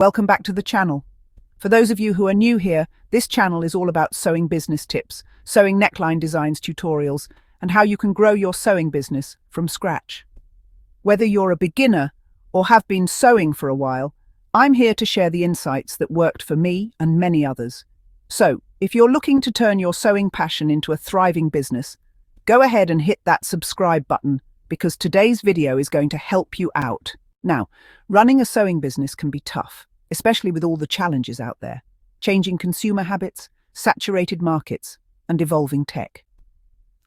Welcome back to the channel. For those of you who are new here, this channel is all about sewing business tips, sewing neckline designs tutorials, and how you can grow your sewing business from scratch. Whether you're a beginner or have been sewing for a while, I'm here to share the insights that worked for me and many others. So, if you're looking to turn your sewing passion into a thriving business, go ahead and hit that subscribe button because today's video is going to help you out. Now, running a sewing business can be tough, especially with all the challenges out there, changing consumer habits, saturated markets, and evolving tech.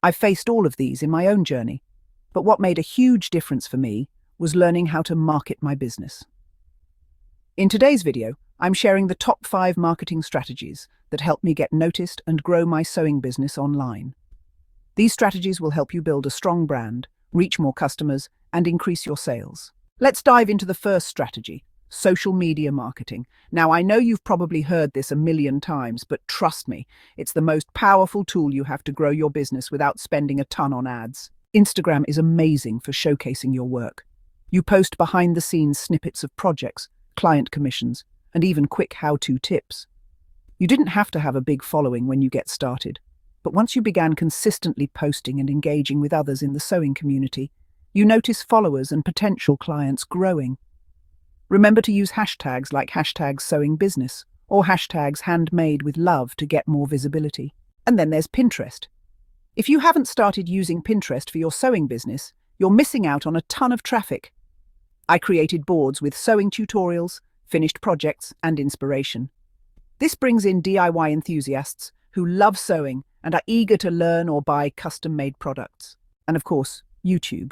I've faced all of these in my own journey, but what made a huge difference for me was learning how to market my business. In today's video, I'm sharing the top 5 marketing strategies that helped me get noticed and grow my sewing business online. These strategies will help you build a strong brand, reach more customers, and increase your sales. Let's dive into the first strategy: social media marketing. Now, I know you've probably heard this a million times, but trust me, it's the most powerful tool you have to grow your business without spending a ton on ads. Instagram is amazing for showcasing your work. You post behind-the-scenes snippets of projects, client commissions, and even quick how-to tips. You didn't have to have a big following when you get started, but once you began consistently posting and engaging with others in the sewing community, you notice followers and potential clients growing. Remember to use hashtags like #sewingbusiness or #handmadewithlove to get more visibility. And then there's Pinterest. If you haven't started using Pinterest for your sewing business, you're missing out on a ton of traffic. I created boards with sewing tutorials, finished projects, and inspiration. This brings in DIY enthusiasts who love sewing and are eager to learn or buy custom-made products. And of course, YouTube.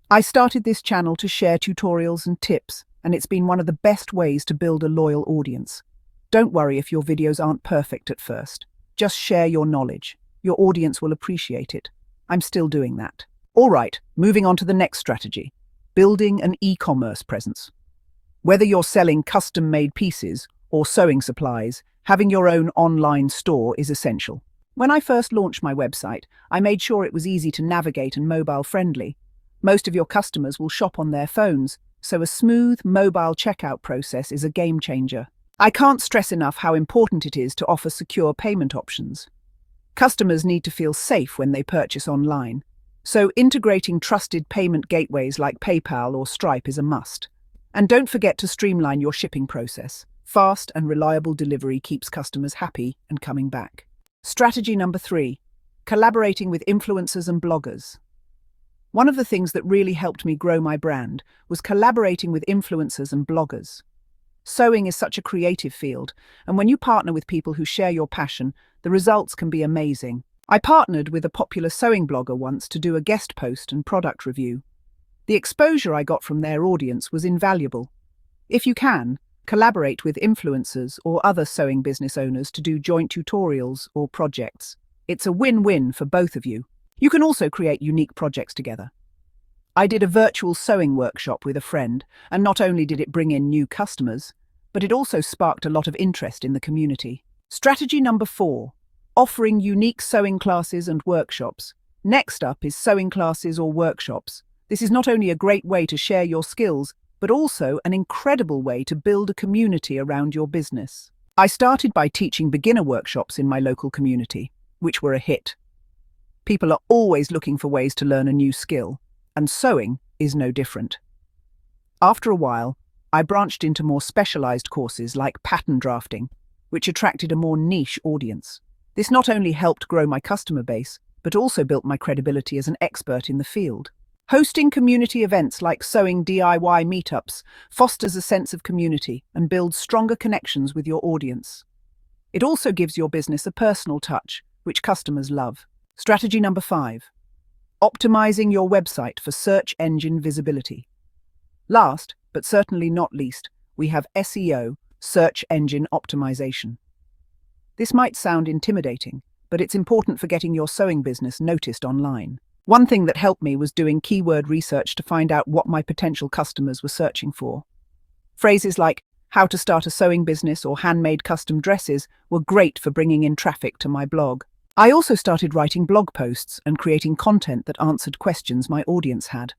I started this channel to share tutorials and tips, and it's been one of the best ways to build a loyal audience. Don't worry if your videos aren't perfect at first. Just share your knowledge. Your audience will appreciate it. I'm still doing that. All right, moving on to the next strategy: building an e-commerce presence. Whether you're selling custom-made pieces or sewing supplies, having your own online store is essential. When I first launched my website, I made sure it was easy to navigate and mobile-friendly. Most of your customers will shop on their phones, so a smooth mobile checkout process is a game changer. I can't stress enough how important it is to offer secure payment options. Customers need to feel safe when they purchase online, so integrating trusted payment gateways like PayPal or Stripe is a must. And don't forget to streamline your shipping process. Fast and reliable delivery keeps customers happy and coming back. Strategy number 3: collaborating with influencers and bloggers. One of the things that really helped me grow my brand was collaborating with influencers and bloggers. Sewing is such a creative field, and when you partner with people who share your passion, the results can be amazing. I partnered with a popular sewing blogger once to do a guest post and product review. The exposure I got from their audience was invaluable. If you can, collaborate with influencers or other sewing business owners to do joint tutorials or projects. It's a win-win for both of you. You can also create unique projects together. I did a virtual sewing workshop with a friend, and not only did it bring in new customers, but it also sparked a lot of interest in the community. Strategy number 4: offering unique sewing classes and workshops. Next up is sewing classes or workshops. This is not only a great way to share your skills, but also an incredible way to build a community around your business. I started by teaching beginner workshops in my local community, which were a hit. People are always looking for ways to learn a new skill, and sewing is no different. After a while, I branched into more specialized courses like pattern drafting, which attracted a more niche audience. This not only helped grow my customer base, but also built my credibility as an expert in the field. Hosting community events like sewing DIY meetups fosters a sense of community and builds stronger connections with your audience. It also gives your business a personal touch, which customers love. Strategy number 5: optimizing your website for search engine visibility. Last, but certainly not least, we have SEO, search engine optimization. This might sound intimidating, but it's important for getting your sewing business noticed online. One thing that helped me was doing keyword research to find out what my potential customers were searching for. Phrases like how to start a sewing business or handmade custom dresses were great for bringing in traffic to my blog. I also started writing blog posts and creating content that answered questions my audience had.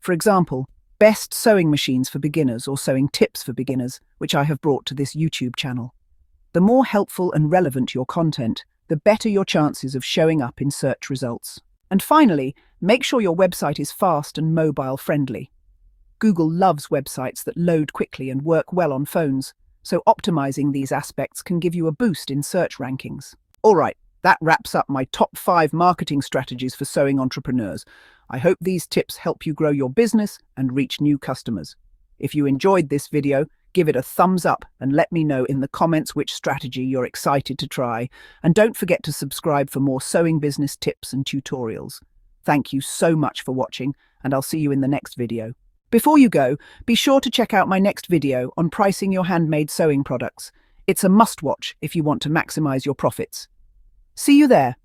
For example, best sewing machines for beginners or sewing tips for beginners, which I have brought to this YouTube channel. The more helpful and relevant your content, the better your chances of showing up in search results. And finally, make sure your website is fast and mobile friendly. Google loves websites that load quickly and work well on phones, so optimizing these aspects can give you a boost in search rankings. All right, that wraps up my top 5 marketing strategies for sewing entrepreneurs. I hope these tips help you grow your business and reach new customers. If you enjoyed this video, give it a thumbs up and let me know in the comments which strategy you're excited to try. And don't forget to subscribe for more sewing business tips and tutorials. Thank you so much for watching, and I'll see you in the next video. Before you go, be sure to check out my next video on pricing your handmade sewing products. It's a must-watch if you want to maximize your profits. See you there.